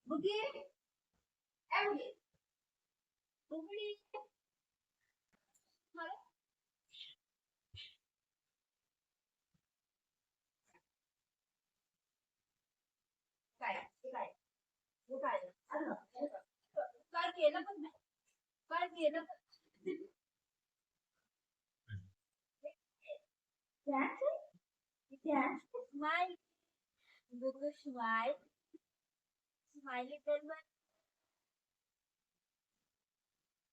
बुगी ए बुगी बुगी hello काय काय वो काय अरे काय केलं पण नाही काय केलं dance smile buku smile smiley तर मग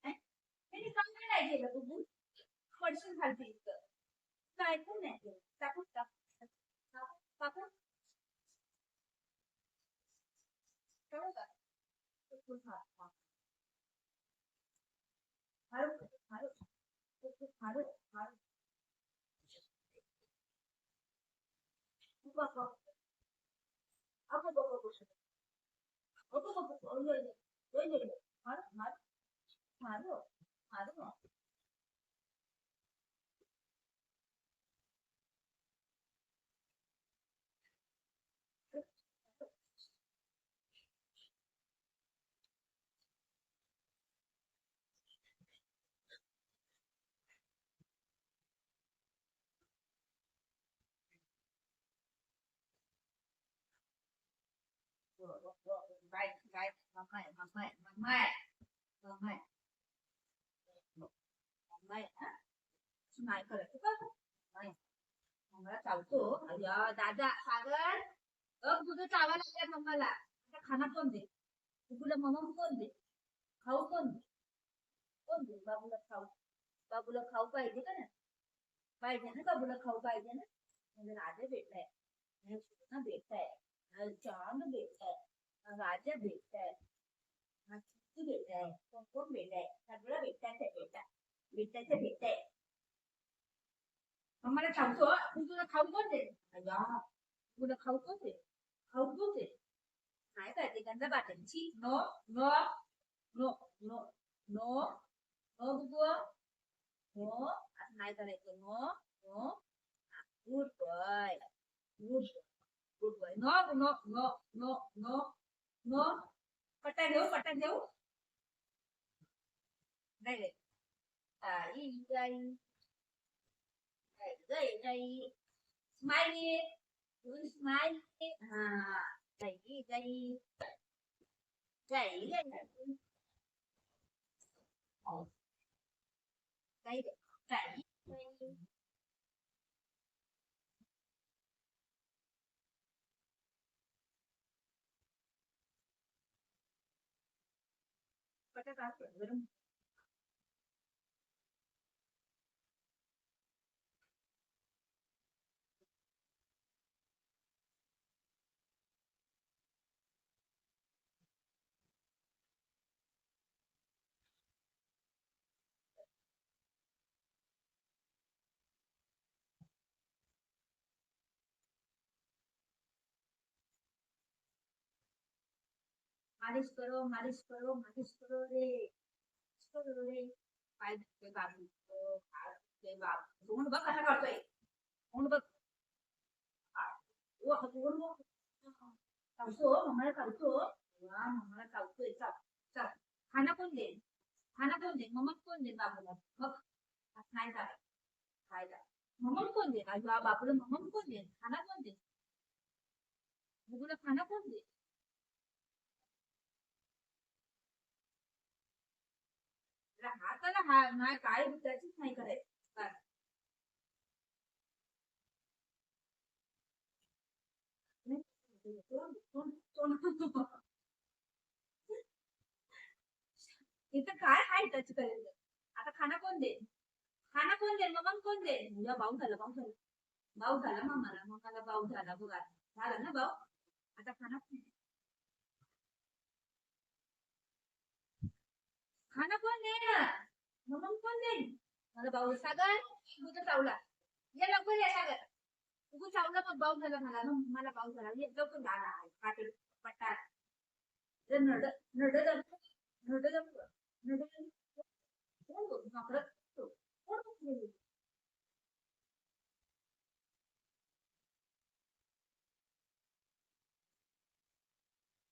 त्यांनी काम काय नाही केलं बुबू पडशील खालती इतकं काय पण नाही केलं टाकू टाकू टाकू टाकू का हारू हारू हारू हारू बाबा apa bapak bosan apa bapak oh iya iya iya iya iya haru haru haru haru baik baik mamai mamai mamai mamai mamai नाही करत का नाही मला चावतो अय्या दादा सागर तुझं चावा लागल्या मम्माला आता खाना कोण दे तुला मम्मा कोण दे खाऊ कोण दे बाबूला खाऊ पाहिजे का ना पाहिजे ना बाबूला खाऊ पाहिजे ना म्हणजे राजा भेटलाय ना भेटताय चांद भेटताय राजा भेटताय किती भेटताय कोण भेटताय सगळं भेटताय मम्माला खाऊतो तू तुला खाऊ कोण दे अय्या तुला खाऊ कोण दे नाही काय ते गंधा बाटलीची no no no no no no बुबू नो असं नाही करायचं no no good boy good good boy no no no no no no पट्टा देऊ नाही रे आई आई आई स्माइली स्माइली हा आई आई आई काही काही पटकन गरम मालिश करो रे करो रे पाय दुखते बाबू हात दुखते बाबू तोंड बघ कसा करतोय तोंड बघ ओ तोंड बघ चावतो मम्माला चावतो वा मम्माला चावतोय चाव चाव खाना कोण दे मम्मा कोण दे बाबूला बघ नाही झालं खायला मम्मा कोण दे बाबूला मम्मा कोण दे खाना कोण दे बघूला खाना कोण दे हाताला हा नाही काय त्याचीच नाही करायचं इथं काय हाय टच करायचं आता खाना कोण दे मग कोण दे भाऊ झाला मम्माला भाऊ झाला बघा झाला ना भाऊ आता खाना कोण दे मग कोण दे मला भाऊ सागर तुझं चावला या लवकर या सागर तू चावला मग भाऊ झाला मला भाऊ झाला लवकर झाला पाटील पट्टा नड नड नड नड नड